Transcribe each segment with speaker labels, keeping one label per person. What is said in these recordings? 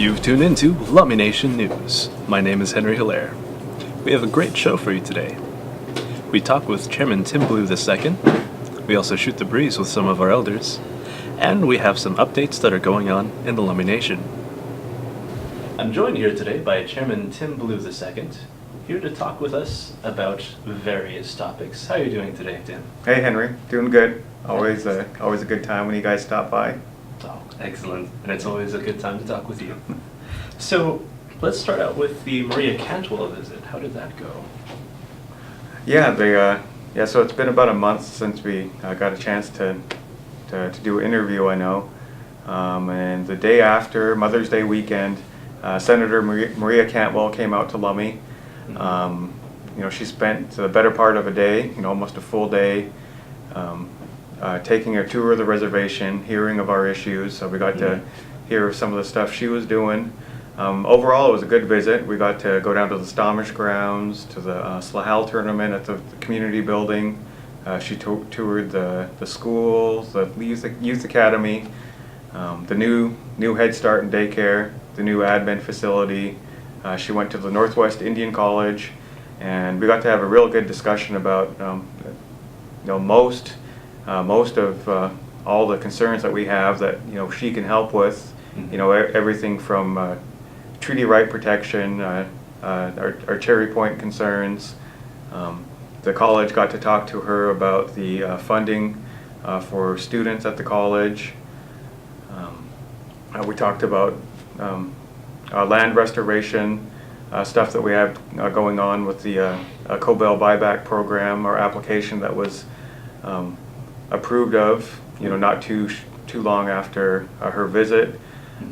Speaker 1: You've tuned into Lummi Nation News. My name is Henry Hilaire. We have a great show for you today. We talk with Chairman Tim Ballew II. We also shoot the breeze with some of our elders. And we have some updates that are going on in the Lummi Nation. I'm joined here today by Chairman Tim Ballew II, here to talk with us about various topics. How are you doing today, Tim?
Speaker 2: Hey Henry, doing good. Always a good time when you guys stop by.
Speaker 1: Oh, excellent. And it's always a good time to talk with you. So, let's start out with the Maria Cantwell visit. How did that go?
Speaker 2: Yeah, so it's been about a month since we got a chance to do an interview, I know. And the day after, Mother's Day weekend, Senator Maria Cantwell came out to Lummi. She spent the better part of a day, almost a full day, taking a tour of the reservation, hearing of our issues. So we got to hear some of the stuff she was doing. Overall, it was a good visit. We got to go down to the Stomach grounds, to the Slahal tournament at the community building. She toured the schools, the youth academy, the new Head Start and daycare, the new admin facility. She went to the Northwest Indian College, and we got to have a real good discussion about most of all the concerns that we have that she can help with. Everything from treaty right protection, our Cherry Point concerns. The college got to talk to her about the funding for students at the college. We talked about land restoration, stuff that we have going on with the Cobell buyback program, our application that was approved of, not too long after her visit.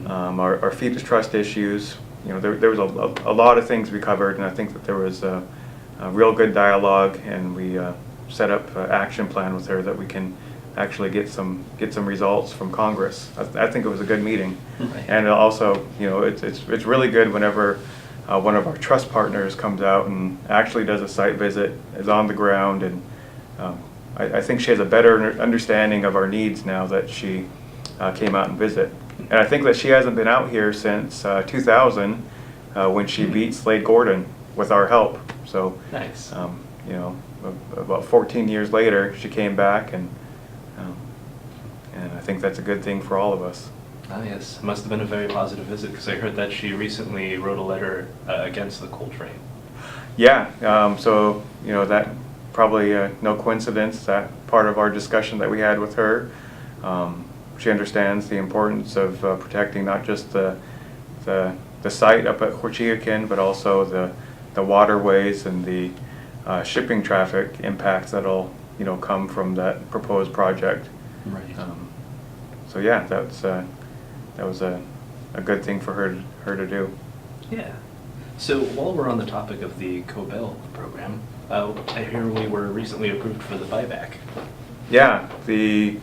Speaker 2: Our fetus trust issues. There was a lot of things we covered, and I think that there was a real good dialogue, and we set up an action plan with her that we can actually get some results from Congress. I think it was a good meeting.
Speaker 1: Right.
Speaker 2: And also, it's really good whenever one of our trust partners comes out and actually does a site visit, is on the ground, and I think she has a better understanding of our needs now that she came out and visit. And I think that she hasn't been out here since 2000 when she beat Slade Gordon with our help. So,
Speaker 1: nice.
Speaker 2: About 14 years later, she came back, and I think that's a good thing for all of us.
Speaker 1: Ah, yes. It must have been a very positive visit, because I heard that she recently wrote a letter against the coal train.
Speaker 2: Yeah, that probably no coincidence, that part of our discussion that we had with her. She understands the importance of protecting not just the site up at Huachiacan, but also the waterways and the shipping traffic impacts that'll come from that proposed project.
Speaker 1: Right.
Speaker 2: So yeah, that was a good thing for her to do.
Speaker 1: Yeah. So while we're on the topic of the Cobell program, I hear we were recently approved for the buyback.
Speaker 2: Yeah, the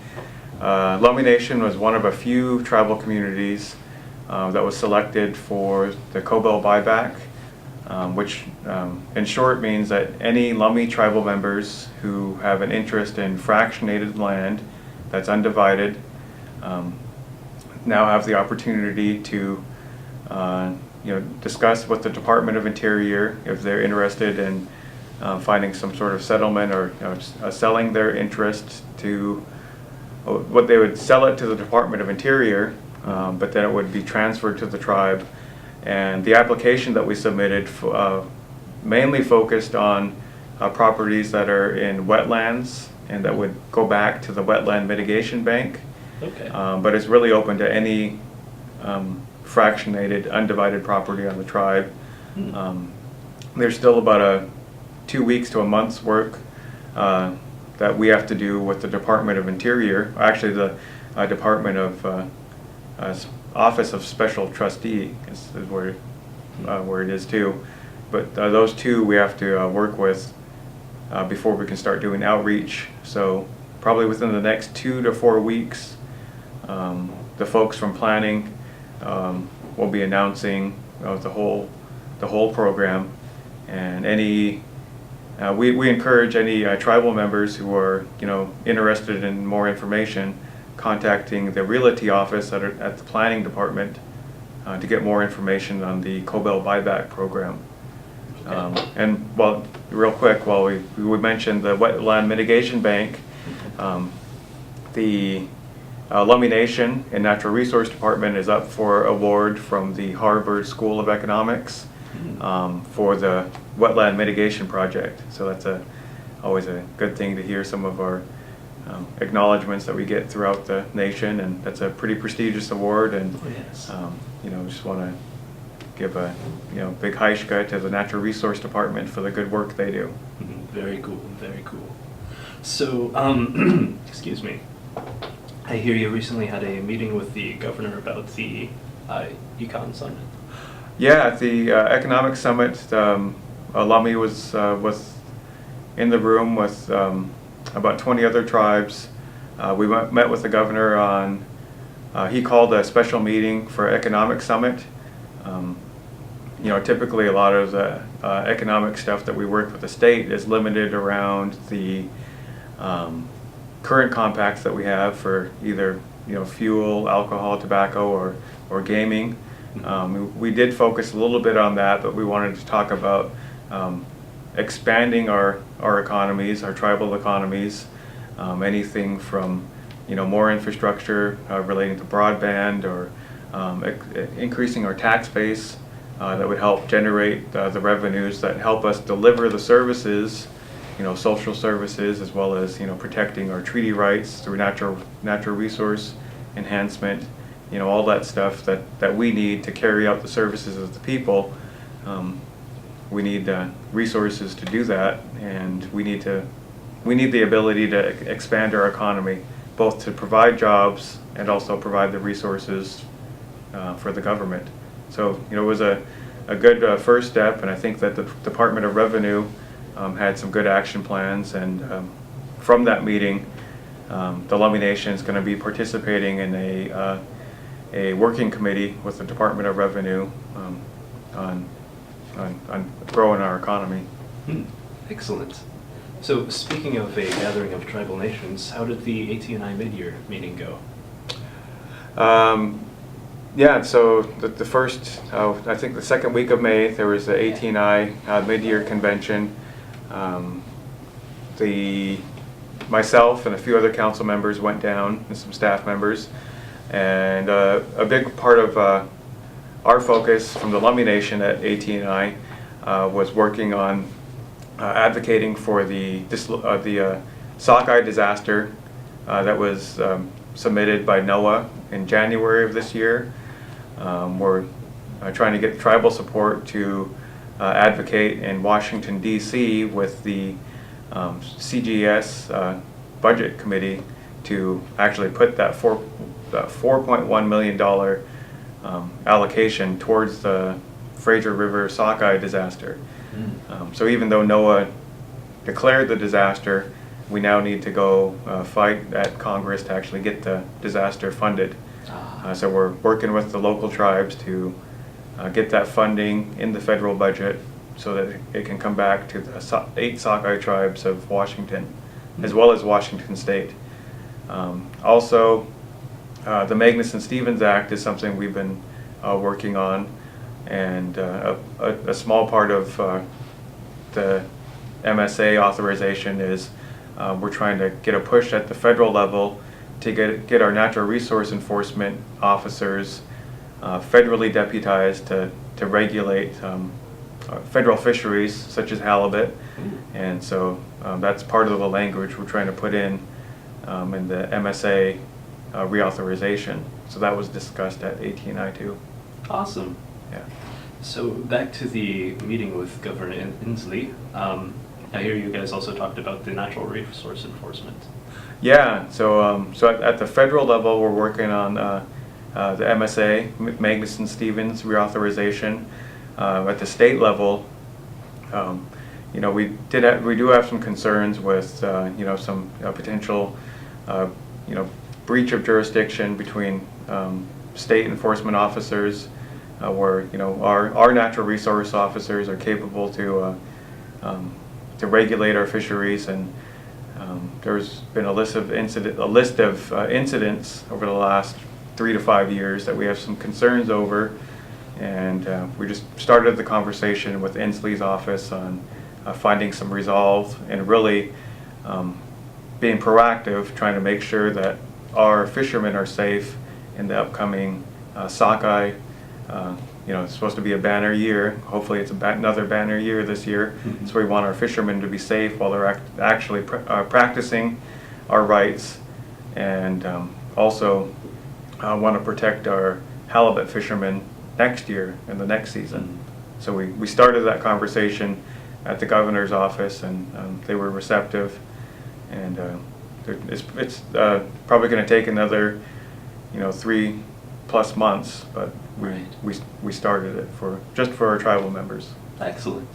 Speaker 2: Lummi Nation was one of a few tribal communities that was selected for the Cobell buyback, which in short means that any Lummi tribal members who have an interest in fractionated land that's undivided now have the opportunity to discuss with the Department of Interior if they're interested in finding some sort of settlement or selling their interest to what they would sell it to the Department of Interior, but then it would be transferred to the tribe. And the application that we submitted mainly focused on properties that are in wetlands and that would go back to the Wetland Mitigation Bank.
Speaker 1: Okay.
Speaker 2: But it's really open to any fractionated, undivided property on the tribe. There's still about 2 weeks to a month's work that we have to do with the Department of Interior. Actually, the Department of Office of Special Trustee is where it is too. But those two we have to work with before we can start doing outreach. So probably within the next 2 to 4 weeks, the folks from planning will be announcing the whole program, and we encourage any tribal members who are interested in more information contacting the realty office at the planning department to get more information on the Cobell Buyback Program.
Speaker 1: Okay.
Speaker 2: And well, real quick, while we mentioned the Wetland Mitigation Bank, the Lummi Nation and Natural Resource Department is up for award from the Harvard School of Economics for the Wetland Mitigation Project. So that's always a good thing to hear some of our acknowledgments that we get throughout the nation, and that's a pretty prestigious award. And
Speaker 1: Oh, yes.
Speaker 2: just want to give a big haishka to the Natural Resource Department for the good work they do.
Speaker 1: Very cool, very cool. So, excuse me. I hear you recently had a meeting with the governor about the Econ Summit.
Speaker 2: Yeah, at the Economic Summit, Lummi was in the room with about 20 other tribes. We met with the governor on, he called a special meeting for Economic Summit. Typically a lot of the economic stuff that we work with the state is limited around the current compacts that we have for either fuel, alcohol, tobacco, or gaming. We did focus a little bit on that, but we wanted to talk about expanding our economies, our tribal economies, anything from more infrastructure relating to broadband, or increasing our tax base that would help generate the revenues that help us deliver the services, social services, as well as protecting our treaty rights through natural resource enhancement, all that stuff that we need to carry out the services of the people. We need resources to do that, and we need the ability to expand our economy, both to provide jobs and also provide the resources for the government. So it was a good first step, and I think that the Department of Revenue had some good action plans, and from that meeting, the Lummi Nation is going to be participating in a working committee with the Department of Revenue on growing our economy.
Speaker 1: Excellent. So, speaking of a gathering of tribal nations, how did the AT&I Midyear meeting go?
Speaker 2: Yeah, so the first, I think the second week of May, there was the AT&I Midyear Convention. Myself and a few other council members went down, and some staff members, and a big part of our focus from the Lummi Nation at AT&I was working on advocating for the sockeye disaster that was submitted by NOAA in January of this year. We're trying to get tribal support to advocate in Washington, D.C. with the CGS budget committee to actually put that $4.1 million allocation towards the Fraser River sockeye disaster. So even though NOAA declared the disaster, we now need to go fight at Congress to actually get the disaster funded. So we're working with the local tribes to get that funding in the federal budget so that it can come back to the 8 sockeye tribes of Washington, as well as Washington State. Also, the Magnuson-Stevens Act is something we've been working on, and a small part of the MSA authorization is we're trying to get a push at the federal level to get our natural resource enforcement officers federally deputized to regulate federal fisheries such as halibut. And so that's part of the language we're trying to put in the MSA reauthorization. So that was discussed at AT&I too.
Speaker 1: Awesome.
Speaker 2: Yeah.
Speaker 1: So back to the meeting with Governor Inslee. I hear you guys also talked about the natural resource enforcement.
Speaker 2: Yeah, so at the federal level, we're working on the MSA, Magnuson-Stevens reauthorization. At the state level, we do have some concerns with some potential breach of jurisdiction between state enforcement officers, where our natural resource officers are capable to regulate our fisheries, and there's been a list of incidents over the last 3 to 5 years that we have some concerns over. And we just started the conversation with Inslee's office on finding some resolve and really being proactive, trying to make sure that our fishermen are safe in the upcoming sockeye. It's supposed to be a banner year. Hopefully it's another banner year this year.
Speaker 1: Mm-hmm.
Speaker 2: So we want our fishermen to be safe while they're actually practicing our rights, and also want to protect our halibut fishermen next year and the next season.
Speaker 1: Mm-hmm.
Speaker 2: So we started that conversation at the governor's office, and they were receptive. And it's probably going to take another 3+ months, but we started it just for our tribal members.
Speaker 1: Excellent.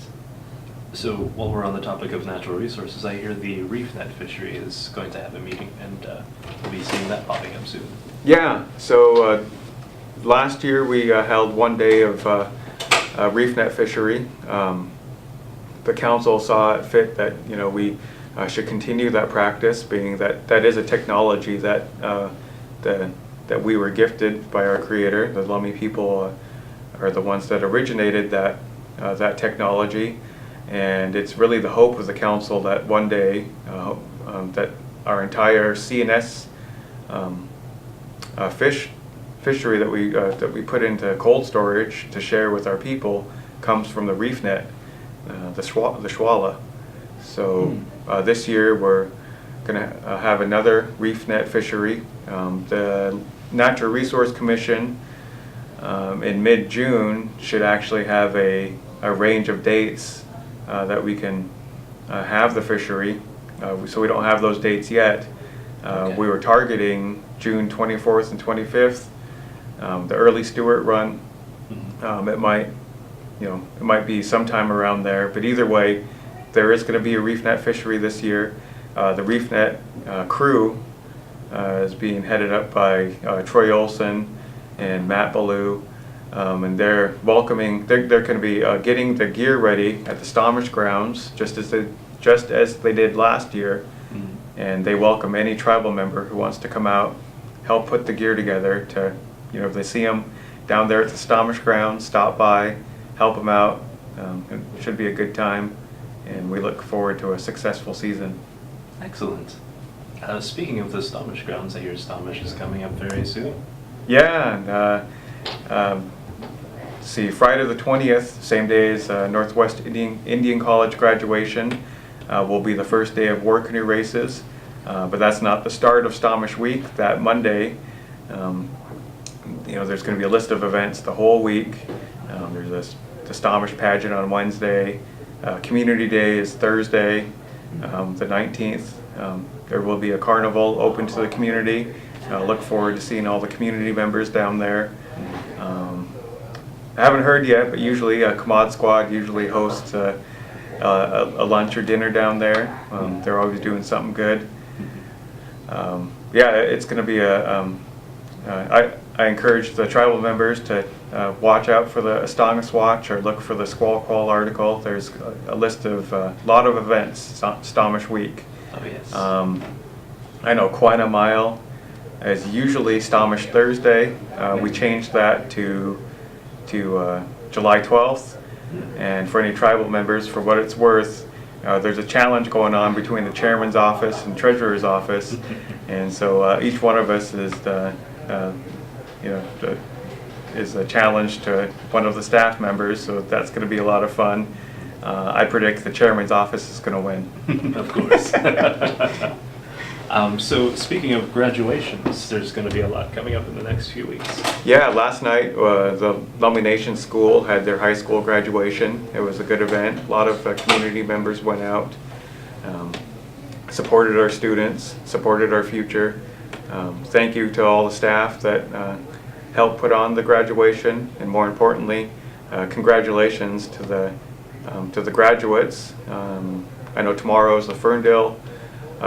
Speaker 1: So while we're on the topic of natural resources, I hear the Reef Net fishery is going to have a meeting, and we'll be seeing that popping up soon. Yeah, so last year we held one day of Reef Net fishery. The council saw it fit that we should continue that practice, being that is a technology that that we were gifted by our Creator. The Lummi people are the ones that originated that technology, and it's really the hope of the council that one day that our entire CNS fishery that we put into cold storage to share with our people comes from the Reef Net, the Schwalla. So this year we're going to have another Reef Net fishery. The Natural Resource Commission in mid-June should actually have a range of dates that we can have the fishery. So we don't have those dates yet. Okay.
Speaker 2: We were targeting June 24th and 25th, the early Stewart run. It might be sometime around there, but either way, there is going to be a Reef Net fishery this year. The Reef Net crew is being headed up by Troy Olson and Matt Ballew, and they're welcoming. They're going to be getting the gear ready at the Stomach grounds, just as they did last year, and they welcome any tribal member who wants to come out, help put the gear together. To if they see them down there at the Stomach grounds, stop by, help them out. It should be a good time, and we look forward to a successful season.
Speaker 1: Excellent. Speaking of the Stomach grounds, I hear Stomach is coming up very soon.
Speaker 2: Yeah, see, Friday the 20th, same day as Northwest Indian College graduation, will be the first day of war canoe races, but that's not the start of Stomach Week. That Monday, there's going to be a list of events the whole week. There's the Stomach pageant on Wednesday. Community Day is Thursday, the 19th. There will be a carnival open to the community. Look forward to seeing all the community members down there. I haven't heard yet, but usually Commod Squad usually hosts a lunch or dinner down there. They're always doing something good. Yeah, it's going to be I encourage the tribal members to watch out for the Astongus Watch or look for the Squall Quall article. There's a list of a lot of events Stomach Week.
Speaker 1: Oh yes.
Speaker 2: I know Quina Mile is usually Stomach Thursday. We changed that to July 12th. And for any tribal members, for what it's worth, there's a challenge going on between the chairman's office and treasurer's office, and so each one of us is a challenge to one of the staff members. So that's going to be a lot of fun. I predict the chairman's office is going to win.
Speaker 1: Of course. So speaking of graduations, there's going to be a lot coming up in the next few weeks. Yeah,
Speaker 2: last night the Lummi Nation school had their high school graduation. It was a good event. A lot of community members went out, supported our students, supported our future. Thank you to all the staff that helped put on the graduation, and more importantly, congratulations to the graduates. I know tomorrow is the Ferndale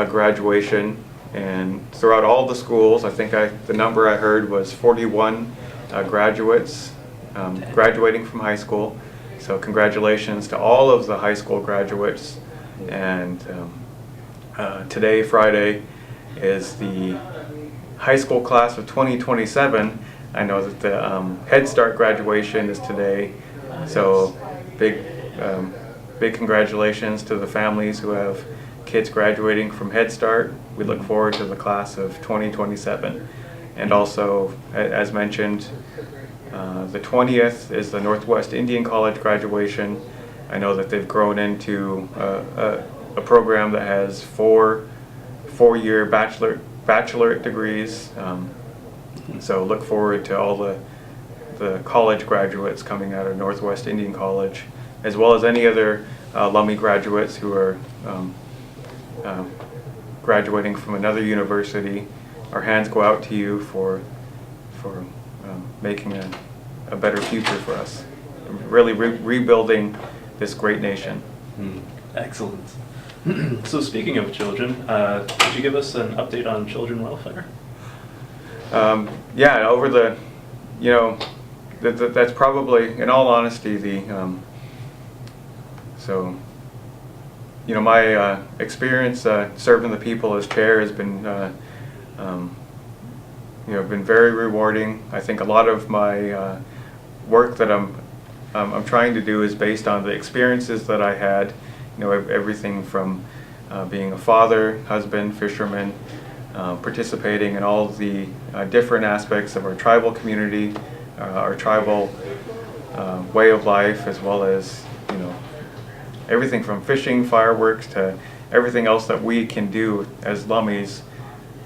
Speaker 2: graduation, and throughout all the schools, I think the number I heard was 41 graduates graduating from high school. So congratulations to all of the high school graduates. And today, Friday, is the high school class of 2027 I know that the Head Start graduation is today, so big congratulations to the families who have kids graduating from Head Start. We look forward to the class of 2027. And also, as mentioned, the 20th is the Northwest Indian College graduation. I know that they've grown into a program that has four-year bachelorate degrees. So look forward to all the college graduates coming out of Northwest Indian College, as well as any other Lummi graduates who are graduating from another university. Our hands go out to you for making a better future for us, really rebuilding this great nation.
Speaker 1: Excellent. So speaking of children, could you give us an update on children welfare?
Speaker 2: Yeah, over the, that's probably, in all honesty, my experience serving the people as chair has been, been very rewarding. I think a lot of my work that I'm trying to do is based on the experiences that I had. Everything from being a father, husband, fisherman, participating in all the different aspects of our tribal community, our tribal way of life, as well as everything from fishing, fireworks, to everything else that we can do as Lummis.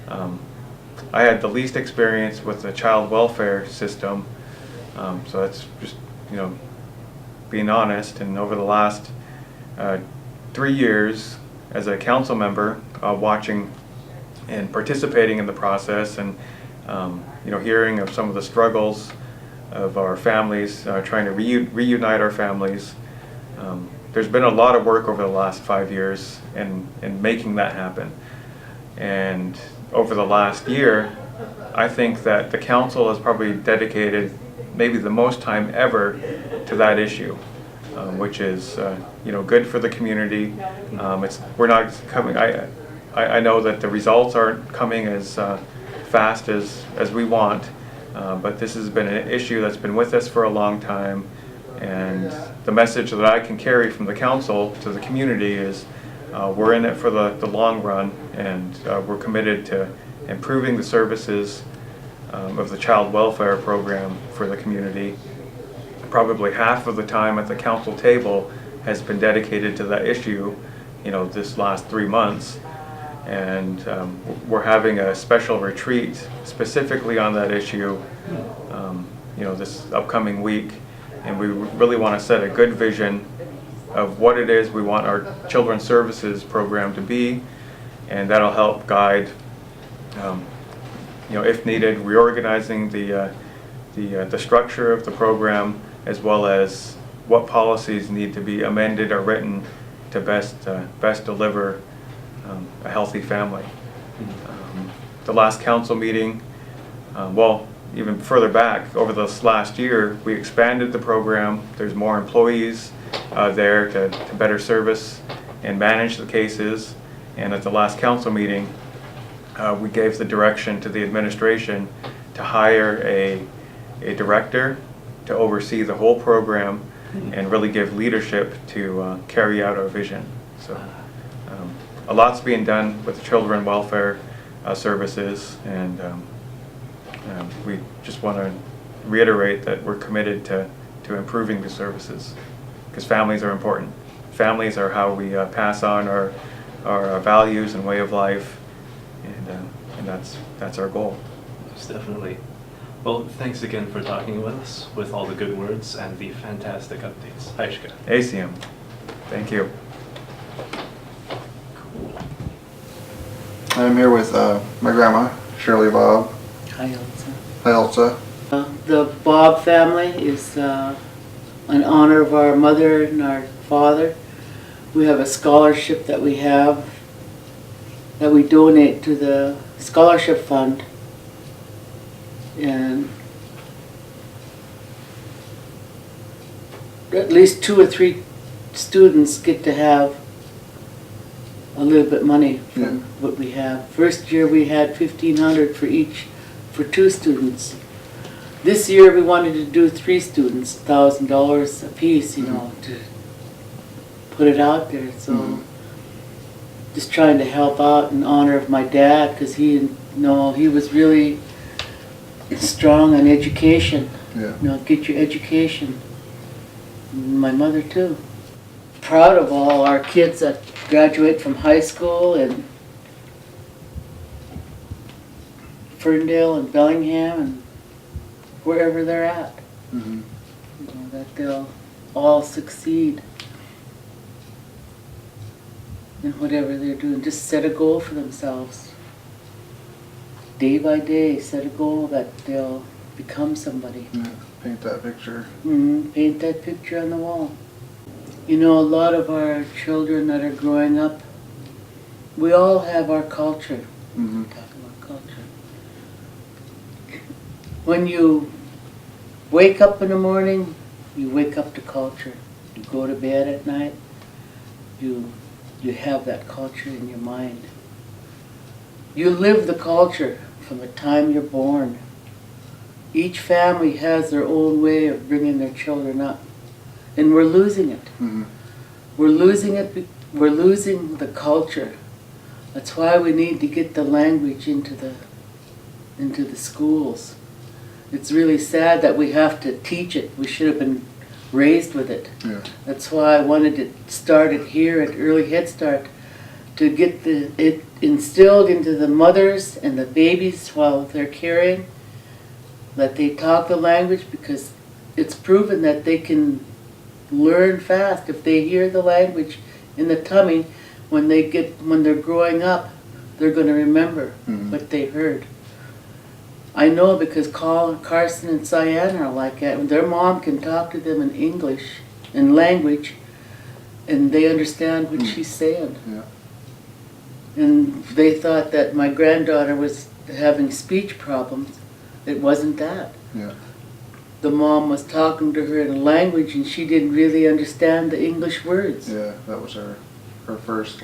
Speaker 2: I had the least experience with the child welfare system, so that's just being honest. And over the last 3 years as a council member, watching and participating in the process, and hearing of some of the struggles of our families, trying to reunite our families. There's been a lot of work over the last 5 years in making that happen. And over the last year, I think that the council has probably dedicated maybe the most time ever to that issue, which is good for the community. We're not coming. I know that the results aren't coming as fast as we want, but this has been an issue that's been with us for a long time. And the message that I can carry from the council to the community is we're in it for the long run, and we're committed to improving the services of the child welfare program for the community. Probably half of the time at the council table has been dedicated to that issue, this last 3 months. And we're having a special retreat specifically on that issue, this upcoming week. And we really want to set a good vision of what it is we want our children's services program to be, and that'll help guide, if needed, reorganizing the structure of the program, as well as what policies need to be amended or written to best deliver a healthy family. The last council meeting, even further back, over this last year, we expanded the program. There's more employees there to better service and manage the cases. And at the last council meeting, we gave the direction to the administration to hire a director to oversee the whole program and really give leadership to carry out our vision. So a lot's being done with children welfare services, and we just want to reiterate that we're committed to improving the services, because families are important. Families are how we pass on our values and way of life, and that's our goal.
Speaker 1: Most definitely. Well, thanks again for talking with us, with all the good words and the fantastic updates. Aishka.
Speaker 2: ACM. Thank you.
Speaker 1: Cool.
Speaker 3: I'm here with my grandma, Shirley Bob.
Speaker 4: Hi, Elsa.
Speaker 3: Hi, Elsa.
Speaker 4: The Bob family is in honor of our mother and our father. We have a scholarship that we donate to the scholarship fund, and at least 2 or 3 students get to have a little bit money from what we have. First year we had $1,500 for 2 students. This year we wanted to do 3 students, $1,000 a piece, you know, to put it out there. So just trying to help out in honor of my dad, because he was really strong on education.
Speaker 3: Yeah.
Speaker 4: You know, get your education. My mother too. Proud of all our kids that graduate from high school in Ferndale and Bellingham and wherever they're at.
Speaker 3: Mm-hmm.
Speaker 4: You know, that they'll all succeed in whatever they're doing. Just set a goal for themselves. Day by day, set a goal that they'll become somebody.
Speaker 3: Yeah. Paint that picture.
Speaker 4: Paint that picture on the wall. You know, a lot of our children that are growing up, we all have our culture.
Speaker 3: Mm-hmm.
Speaker 4: Talk about culture. When you wake up in the morning, you wake up to culture. You go to bed at night, you have that culture in your mind. You live the culture from the time you're born. Each family has their own way of bringing their children up, and we're losing it.
Speaker 3: Mm-hmm.
Speaker 4: We're losing it. We're losing the culture. That's why we need to get the language into the schools. It's really sad that we have to teach it. We should have been raised with it.
Speaker 3: Yeah.
Speaker 4: That's why I wanted it started here at Early Head Start, to get it instilled into the mothers and the babies while they're carrying, that they talk the language, because it's proven that they can learn fast if they hear the language in the tummy. When they're growing up, they're going to remember what they heard. I know, because Carson and Cyan are like that. Their mom can talk to them in English, in language, and they understand what she's saying.
Speaker 3: Yeah.
Speaker 4: And they thought that my granddaughter was having speech problems. It wasn't that.
Speaker 3: Yeah.
Speaker 4: The mom was talking to her in language, and she didn't really understand the English words.
Speaker 3: Yeah, that was her first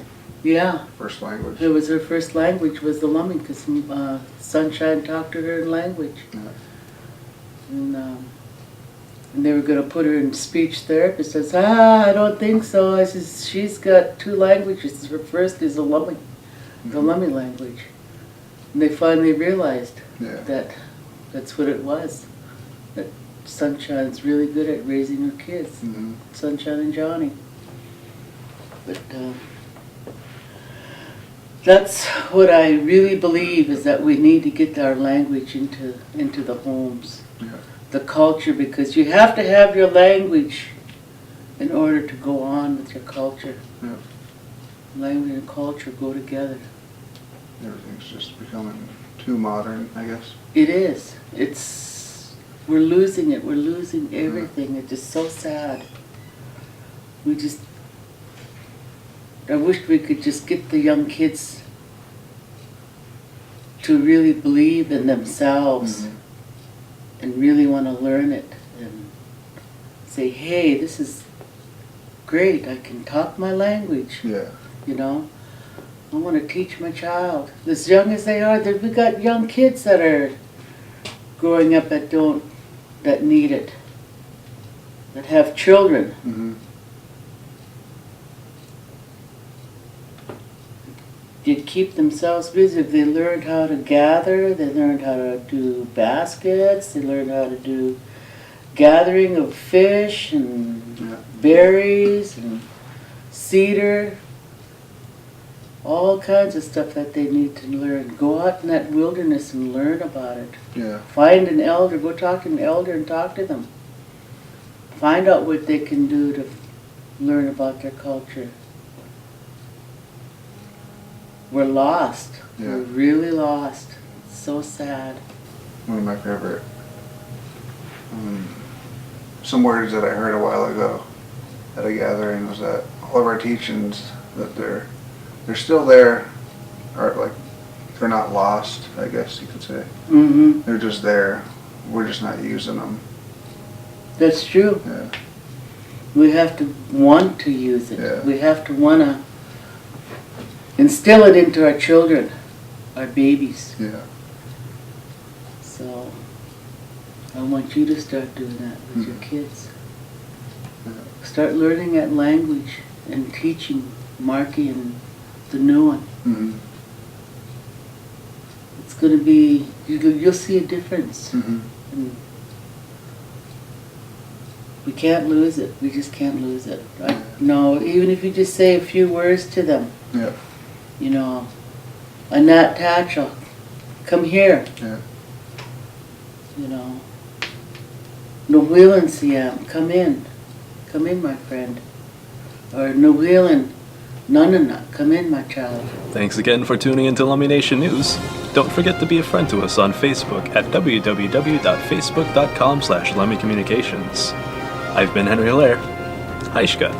Speaker 3: language.
Speaker 4: It was her first language, was the Lummi, because Sunshine talked to her in language.
Speaker 3: Yeah.
Speaker 4: And they were going to put her in speech therapist. I said, I don't think so. I said, she's got 2 languages. Her first is the Lummi language. And they finally realized that that's what it was. That Sunshine's really good at raising her kids.
Speaker 3: Mm-hmm.
Speaker 4: Sunshine and Johnny. But that's what I really believe, is that we need to get our language into the homes.
Speaker 3: Yeah.
Speaker 4: The culture, because you have to have your language in order to go on with your culture.
Speaker 3: Yeah.
Speaker 4: Language and culture go together.
Speaker 3: Everything's just becoming too modern, I guess.
Speaker 4: It is. We're losing it. We're losing everything. It's just so sad. I wish we could just get the young kids to really believe in themselves and really want to learn it and say, hey, this is great. I can talk my language.
Speaker 3: Yeah.
Speaker 4: You know, I want to teach my child. As young as they are, we got young kids that are growing up that need it, that have children.
Speaker 3: Mm-hmm.
Speaker 4: You keep themselves busy. They learned how to gather, they learned how to do baskets, they learned how to do gathering of fish and berries and cedar, all kinds of stuff that they need to learn. Go out in that wilderness and learn about it.
Speaker 3: Yeah.
Speaker 4: Find an elder, go talk to an elder and talk to them. Find out what they can do to learn about their culture. We're lost.
Speaker 3: Yeah.
Speaker 4: We're really lost. It's so sad.
Speaker 3: One of my favorite some words that I heard a while ago at a gathering was that all of our teachings, that they're still there, or like they're not lost, I guess you could say.
Speaker 4: Mm-hmm.
Speaker 3: They're just there. We're just not using them.
Speaker 4: That's true.
Speaker 3: Yeah.
Speaker 4: We have to want to use it.
Speaker 3: Yeah.
Speaker 4: We have to want to instill it into our children, our babies.
Speaker 3: Yeah.
Speaker 4: So I want you to start doing that with your
Speaker 3: Mhm.
Speaker 4: kids. Start learning that language and teaching Marky and the new one.
Speaker 3: Mhm.
Speaker 4: It's going to be, you'll see a difference.
Speaker 3: Mhm.
Speaker 4: And we can't lose it. We just can't lose it. No, even if you just say a few words to them,
Speaker 3: Yeah.
Speaker 4: you know, Annette Tatchell, come here,
Speaker 3: Yeah.
Speaker 4: you know. Nawheelan Siam, come in, my friend. Or Nawheelan Nunana, come in, my child.
Speaker 1: Thanks again for tuning into Lummi Nation News. Don't forget to be a friend to us on Facebook at www.facebook.com/LummyCommunications. I've been Henry Hilaire. Haishka.